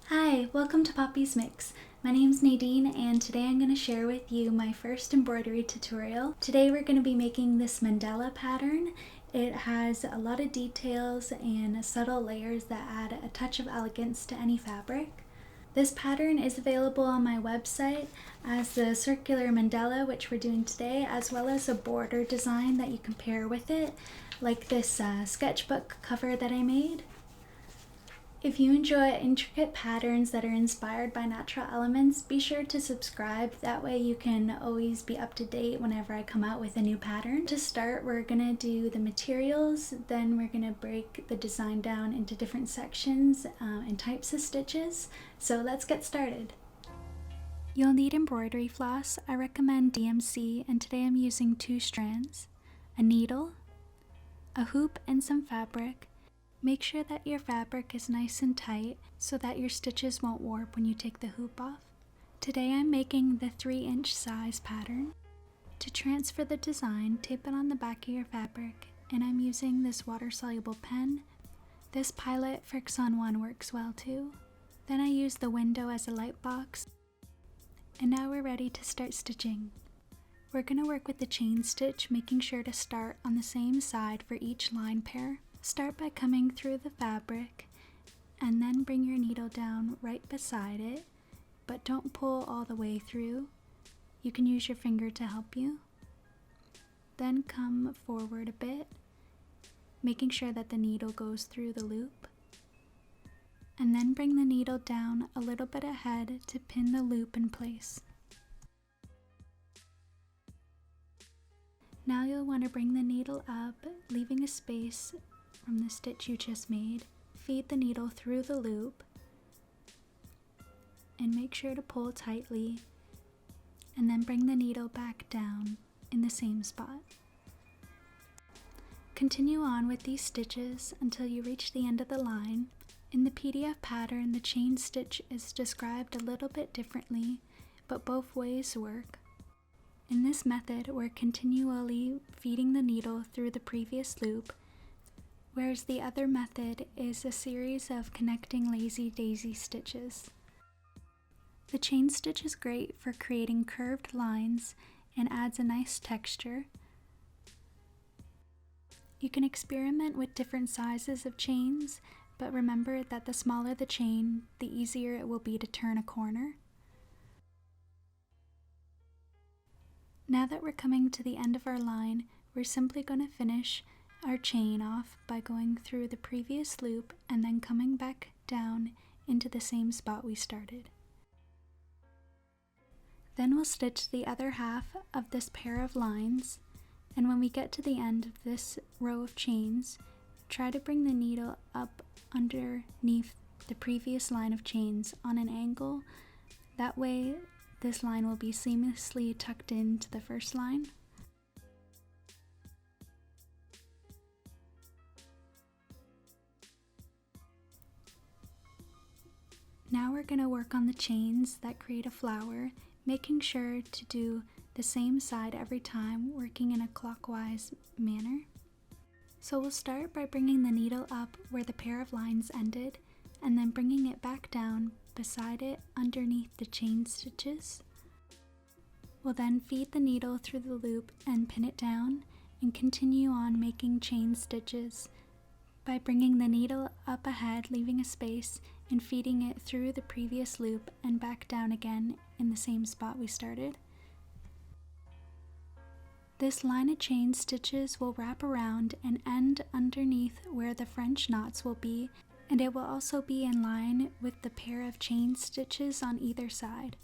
Hi, welcome to Poppy's Mix. My name's Nadine and today I'm going to share with you my first embroidery tutorial. Today we're going to be making this mandala pattern. It has a lot of details and subtle layers that add a touch of elegance to any fabric. This pattern is available on my website as the circular mandala, which we're doing today, as well as a border design that you can pair with it, like this sketchbook cover that I made. If you enjoy intricate patterns that are inspired by natural elements, be sure to subscribe. That way you can always be up to date whenever I come out with a new pattern. To start, we're going to do the materials, then we're going to break the design down into different sections and types of stitches. So let's get started. You'll need embroidery floss. I recommend DMC, and today I'm using 2 strands, a needle, a hoop, and some fabric. Make sure that your fabric is nice and tight so that your stitches won't warp when you take the hoop off. Today I'm making the 3-inch size pattern. To transfer the design, tape it on the back of your fabric, and I'm using this water-soluble pen. This Pilot Friction one works well too. Then I use the window as a light box. And now we're ready to start stitching. We're going to work with the chain stitch, making sure to start on the same side for each line pair. Start by coming through the fabric and then bring your needle down right beside it, but don't pull all the way through. You can use your finger to help you. Then come forward a bit, making sure that the needle goes through the loop. And then bring the needle down a little bit ahead to pin the loop in place. Now you'll want to bring the needle up, leaving a space from the stitch you just made. Feed the needle through the loop and make sure to pull tightly, and then bring the needle back down in the same spot. Continue on with these stitches until you reach the end of the line. In the PDF pattern, the chain stitch is described a little bit differently, but both ways work. In this method, we're continually feeding the needle through the previous loop, whereas the other method is a series of connecting lazy daisy stitches. The chain stitch is great for creating curved lines and adds a nice texture. You can experiment with different sizes of chains, but remember that the smaller the chain, the easier it will be to turn a corner. Now that we're coming to the end of our line, we're simply going to finish our chain off by going through the previous loop and then coming back down into the same spot we started. Then we'll stitch the other half of this pair of lines, and when we get to the end of this row of chains, try to bring the needle up underneath the previous line of chains on an angle. That way this line will be seamlessly tucked into the first line. Now we're going to work on the chains that create a flower, making sure to do the same side every time, working in a clockwise manner. So we'll start by bringing the needle up where the pair of lines ended, and then bringing it back down beside it underneath the chain stitches. We'll then feed the needle through the loop and pin it down, and continue on making chain stitches by bringing the needle up ahead, leaving a space, and feeding it through the previous loop and back down again in the same spot we started. This line of chain stitches will wrap around and end underneath where the French knots will be, and it will also be in line with the pair of chain stitches on either side.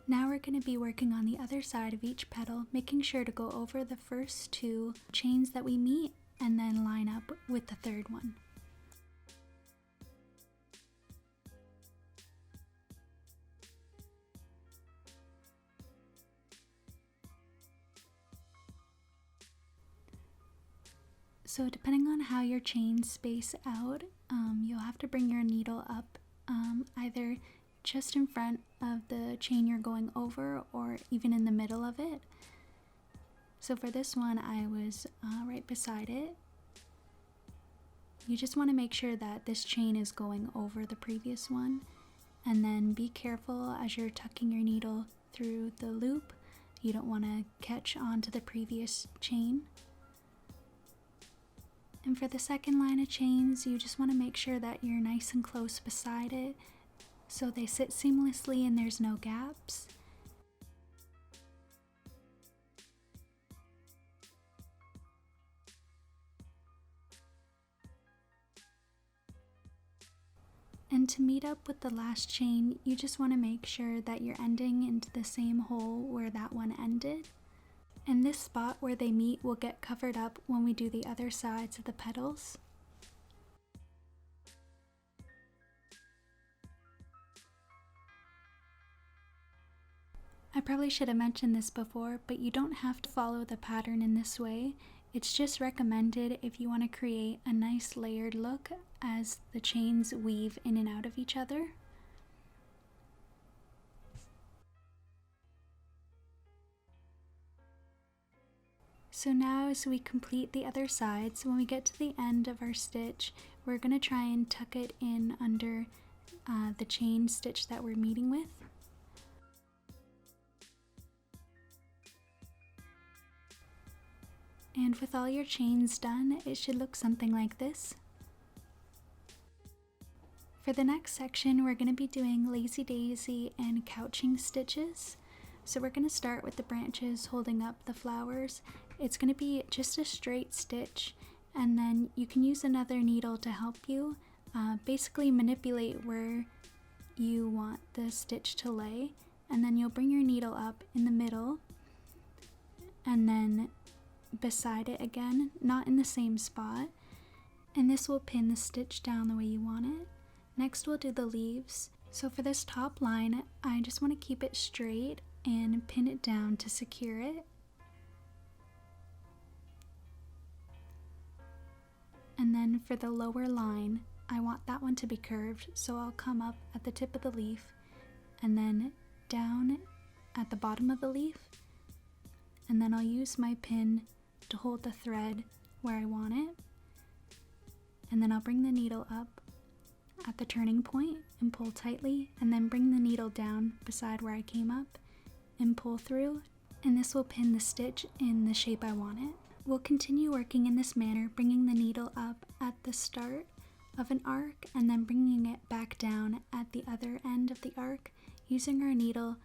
Now we're going to be working on the other side of each petal, making sure to go over the first 2 chains that we meet and then line up with the third one. So depending on how your chains space out, you'll have to bring your needle up either just in front of the chain you're going over or even in the middle of it. So for this one, I was right beside it. You just want to make sure that this chain is going over the previous one, and then be careful as you're tucking your needle through the loop. You don't want to catch onto the previous chain. And for the second line of chains, you just want to make sure that you're nice and close beside it so they sit seamlessly and there's no gaps. And to meet up with the last chain, you just want to make sure that you're ending into the same hole where that one ended. And this spot where they meet will get covered up when we do the other sides of the petals. I probably should have mentioned this before, but you don't have to follow the pattern in this way. It's just recommended if you want to create a nice layered look as the chains weave in and out of each other. So now as we complete the other sides, when we get to the end of our stitch, we're going to try and tuck it in under the chain stitch that we're meeting with. And with all your chains done, it should look something like this. For the next section, we're going to be doing lazy daisy and couching stitches. So we're going to start with the branches holding up the flowers. It's going to be just a straight stitch, and then you can use another needle to help you basically manipulate where you want the stitch to lay, and then you'll bring your needle up in the middle and then beside it again, not in the same spot, and this will pin the stitch down the way you want it. Next we'll do the leaves. So for this top line, I just want to keep it straight and pin it down to secure it. And then for the lower line, I want that one to be curved, so I'll come up at the tip of the leaf and then down at the bottom of the leaf, and then I'll use my pin to hold the thread where I want it, and then I'll bring the needle up at the turning point and pull tightly, and then bring the needle down beside where I came up and pull through, and this will pin the stitch in the shape I want it. We'll continue working in this manner, bringing the needle up at the start of an arc and then bringing it back down at the other end of the arc, using our needle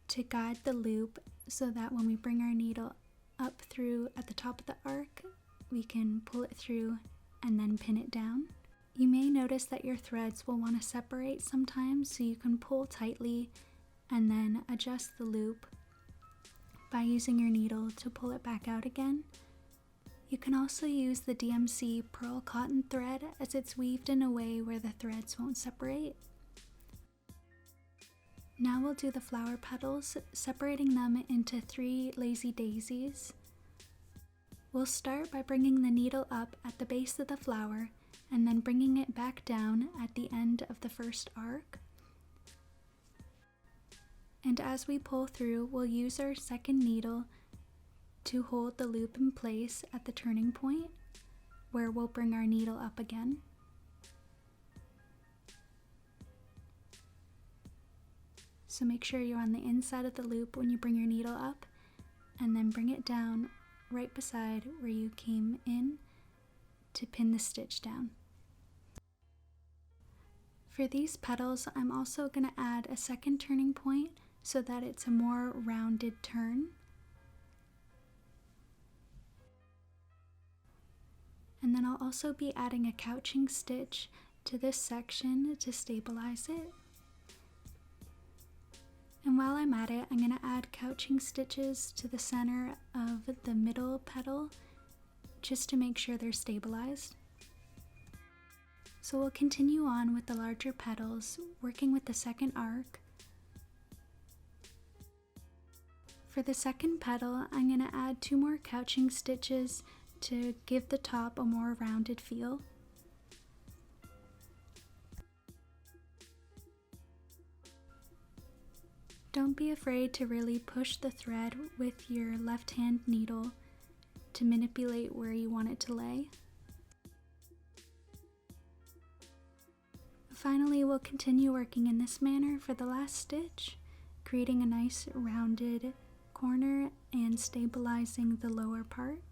to guide the loop so that when we bring our needle up through at the top of the arc, we can pull it through and then pin it down. You may notice that your threads will want to separate sometimes, so you can pull tightly and then adjust the loop by using your needle to pull it back out again. You can also use the DMC pearl cotton thread as it's weaved in a way where the threads won't separate. Now we'll do the flower petals, separating them into 3 lazy daisies. We'll start by bringing the needle up at the base of the flower and then bringing it back down at the end of the first arc. And as we pull through, we'll use our second needle to hold the loop in place at the turning point, where we'll bring our needle up again. So make sure you're on the inside of the loop when you bring your needle up, and then bring it down right beside where you came in to pin the stitch down. For these petals, I'm also going to add a second turning point so that it's a more rounded turn. And then I'll also be adding a couching stitch to this section to stabilize it. And while I'm at it, I'm going to add couching stitches to the center of the middle petal just to make sure they're stabilized. So we'll continue on with the larger petals, working with the second arc. For the second petal, I'm going to add 2 more couching stitches to give the top a more rounded feel. Don't be afraid to really push the thread with your left hand needle to manipulate where you want it to lay. Finally, we'll continue working in this manner for the last stitch, creating a nice rounded corner and stabilizing the lower part.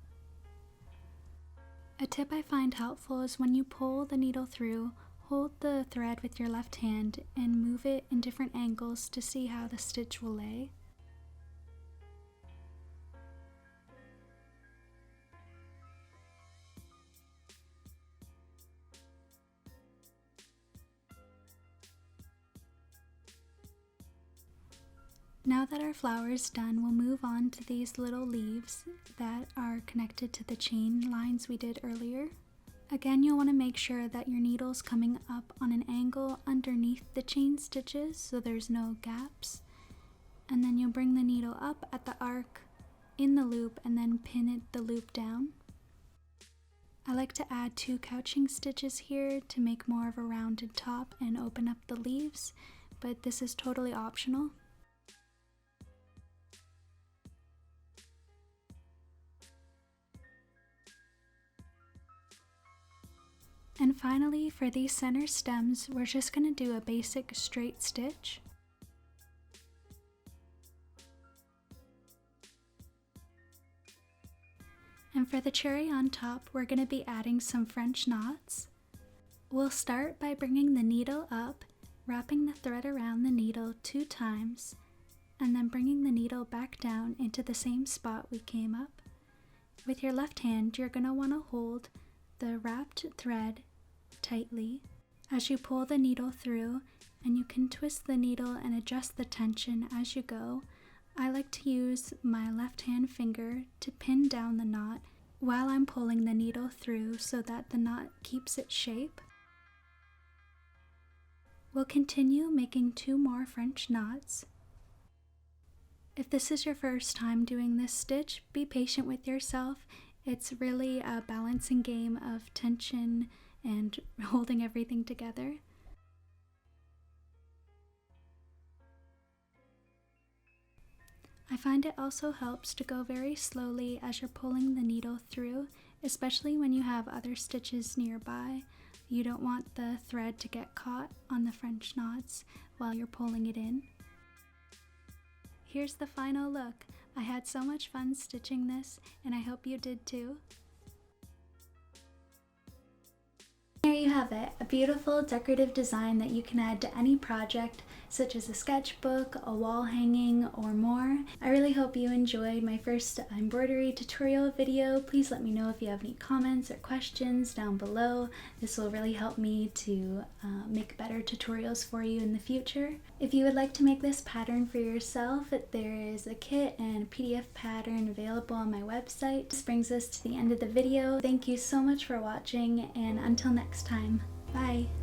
A tip I find helpful is when you pull the needle through, hold the thread with your left hand and move it in different angles to see how the stitch will lay. Now that our flower is done, we'll move on to these little leaves that are connected to the chain lines we did earlier. Again, you'll want to make sure that your needle's coming up on an angle underneath the chain stitches so there's no gaps. And then you'll bring the needle up at the arc in the loop and then pin the loop down. I like to add 2 couching stitches here to make more of a rounded top and open up the leaves, but this is totally optional. And finally, for these center stems, we're just going to do a basic straight stitch. And for the cherry on top, we're going to be adding some French knots. We'll start by bringing the needle up, wrapping the thread around the needle 2 times, and then bringing the needle back down into the same spot we came up. With your left hand, you're going to want to hold the wrapped thread tightly as you pull the needle through, and you can twist the needle and adjust the tension as you go. I like to use my left hand finger to pin down the knot while I'm pulling the needle through so that the knot keeps its shape. We'll continue making 2 more French knots. If this is your first time doing this stitch, be patient with yourself. It's really a balancing game of tension and holding everything together. I find it also helps to go very slowly as you're pulling the needle through, especially when you have other stitches nearby. You don't want the thread to get caught on the French knots while you're pulling it in. Here's the final look. I had so much fun stitching this, and I hope you did too. There you have it, a beautiful decorative design that you can add to any project, such as a sketchbook, a wall hanging, or more. I really hope you enjoyed my first embroidery tutorial video. Please let me know if you have any comments or questions down below. This will really help me to make better tutorials for you in the future. If you would like to make this pattern for yourself, there is a kit and a PDF pattern available on my website. This brings us to the end of the video. Thank you so much for watching, and until next time, bye!